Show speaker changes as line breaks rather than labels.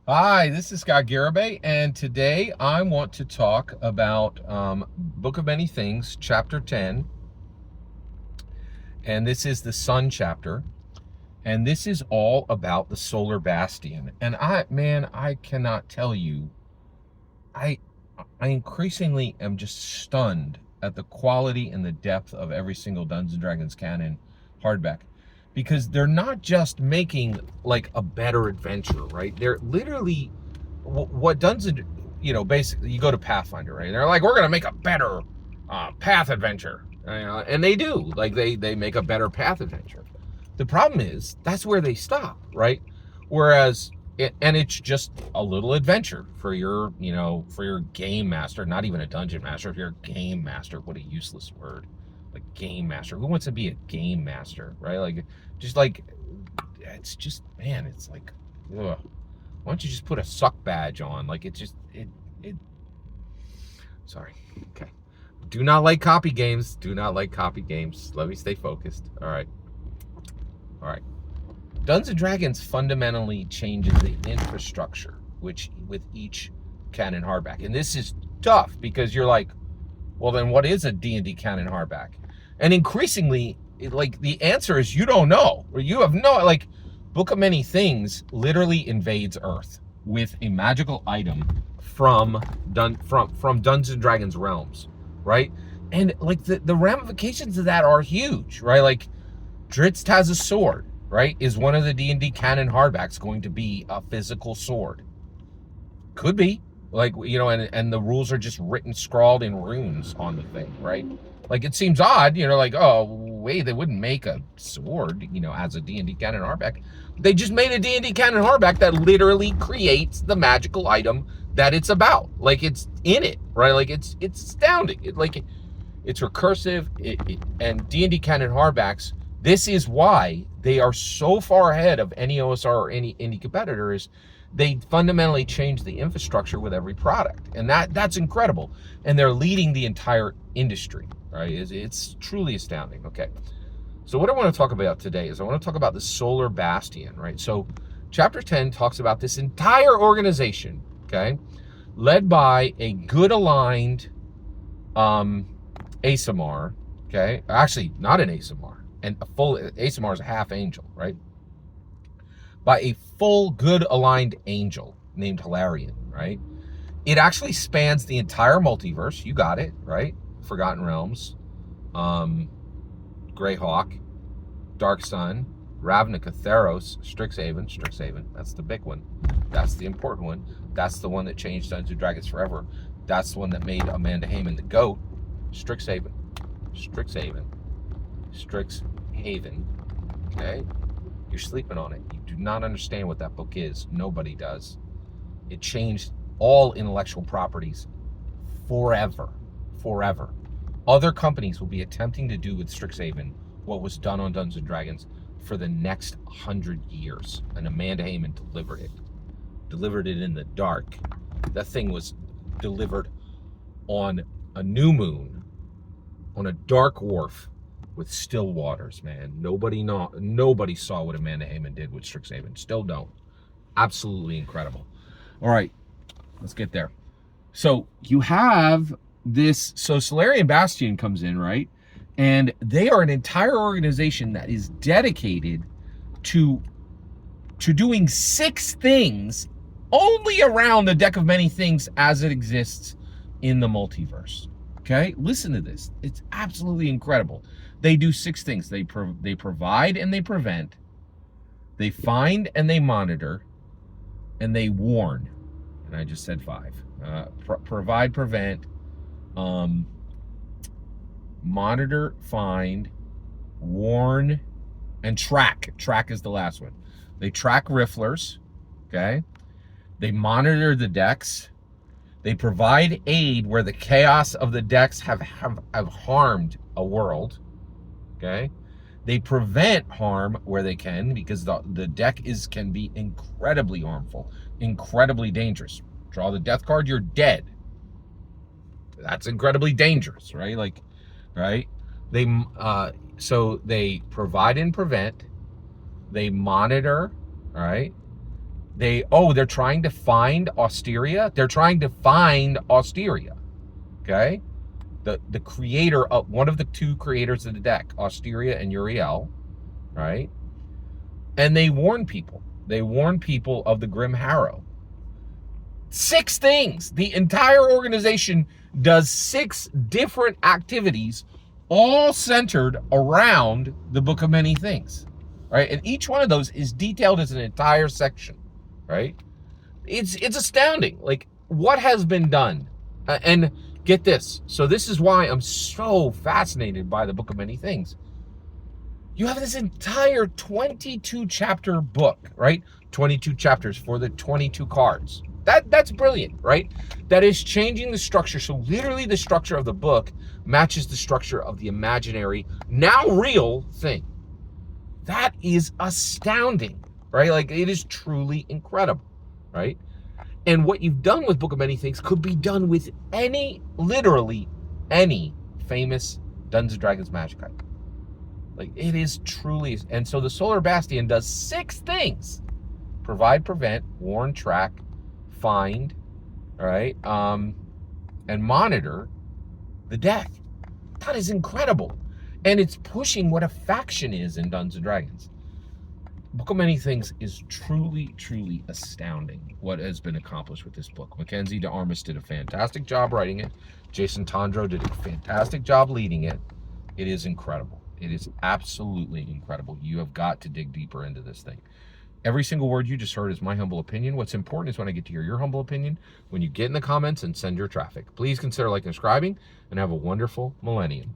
Hi, this is Scott Garibay, and today I want to talk about Book of Many Things, Chapter 10, and this is the Sun chapter, and this is all about the Solar Bastion. And I cannot tell you, I, I increasingly am just stunned at the quality and the depth of every single Dungeons & Dragons canon hardback. Because they're not just making like a better adventure, right? They're literally what Dungeons, basically you go to Pathfinder, right? They're like, we're gonna make a better path adventure, and they do. Like they make a better path adventure. The problem is that's where they stop, right? Whereas and it's just a little adventure for your, for your game master, not even a dungeon master. If you're a game master, what a useless word. Like game master. Who wants to be a game master, right? Like, just like, it's just, man, it's like, ugh. Why don't you just put a suck badge on? Like, sorry. Okay. Do not like copy games. Do not like copy games. Let me stay focused. All right. All right. Dungeons & Dragons fundamentally changes the infrastructure, with each canon hardback. And this is tough because you're like, well, then what is a D&D canon hardback? And increasingly, the answer is you don't know. Or you have no, Book of Many Things literally invades Earth with a magical item from Dungeons & Dragons realms, right? And the ramifications of that are huge, right? Like Dritz has a sword, right? Is one of the D&D canon hardbacks going to be a physical sword? Could be. And the rules are just scrawled in runes on the thing, right? Like, it seems odd, oh, wait, they wouldn't make a sword, as a D&D canon hardback. They just made a D&D canon hardback that literally creates the magical item that it's about. Like, it's in it, right? Like, it's astounding. It's recursive, and D&D canon hardbacks, this is why they are so far ahead of any OSR or any competitors. They fundamentally change the infrastructure with every product, and that's incredible. And they're leading the entire industry, right? It's truly astounding. Okay, so what I want to talk about today is I want to talk about the Solar Bastion, right? So chapter 10 talks about this entire organization, okay, led by a good aligned ASMR, okay? Actually, not an ASMR, and a full ASMR is a half angel, right? By a full, good aligned angel named Hilarion, right? It actually spans the entire multiverse. You got it, right? Forgotten Realms, Greyhawk, Dark Sun, Ravnica, Theros, Strixhaven. That's the big one. That's the important one. That's the one that changed Dungeons & Dragons forever. That's the one that made Amanda Heyman the GOAT. Strixhaven. Okay? You're sleeping on it. You do not understand what that book is. Nobody does. It changed all intellectual properties forever. Other companies will be attempting to do with Strixhaven what was done on Dungeons & Dragons for the next 100 years. And Amanda Heyman delivered it. Delivered it in the dark. That thing was delivered on a new moon, on a dark wharf, with still waters, man. Nobody saw what Amanda Heyman did with Strixhaven. Still don't. Absolutely incredible. All right, let's get there. So you have this. So Solarian Bastion comes in, right? And they are an entire organization that is dedicated to doing 6 things only around the Deck of Many Things as it exists in the multiverse. Okay, listen to this. It's absolutely incredible. They do 6 things. They provide and they prevent. They find and they monitor. And they warn. And I just said 5. Provide, prevent, monitor, find, warn, and track. Track is the last one. They track rifflers. Okay. They monitor the decks. They provide aid where the chaos of the decks have harmed a world. Okay. They prevent harm where they can, because the deck can be incredibly harmful, incredibly dangerous. Draw the death card, you're dead. That's incredibly dangerous, right? Right? So they provide and prevent. They monitor, all right? They're trying to find Osteria. They're trying to find Osteria. Okay? The creator of one of the two creators of the deck, Osteria and Uriel, right? And they warn people. They warn people of the Grim Harrow. 6 things. The entire organization does 6 different activities, all centered around the Book of Many Things, right? And each one of those is detailed as an entire section, right? It's astounding, like what has been done. And get this. So this is why I'm so fascinated by the Book of Many Things. You have this entire 22 chapter book, right? 22 chapters for the 22 cards. That's brilliant, right? That is changing the structure. So literally the structure of the book matches the structure of the imaginary, now real thing. That is astounding, right? Like it is truly incredible, right? And what you've done with Book of Many Things could be done with literally any famous Dungeons & Dragons magic item. Like it is truly, and so the Solar Bastion does 6 things: provide, prevent, warn, track, find, all right, and monitor the deck. That is incredible. And it's pushing what a faction is in Dungeons & Dragons. Book of Many Things is truly, truly astounding what has been accomplished with this book. Mackenzie DeArmas did a fantastic job writing it. Jason Tondro did a fantastic job leading it. It is incredible. It is absolutely incredible. You have got to dig deeper into this thing. Every single word you just heard is my humble opinion. What's important is when I get to hear your humble opinion, when you get in the comments and send your traffic. Please consider liking and subscribing, and have a wonderful millennium.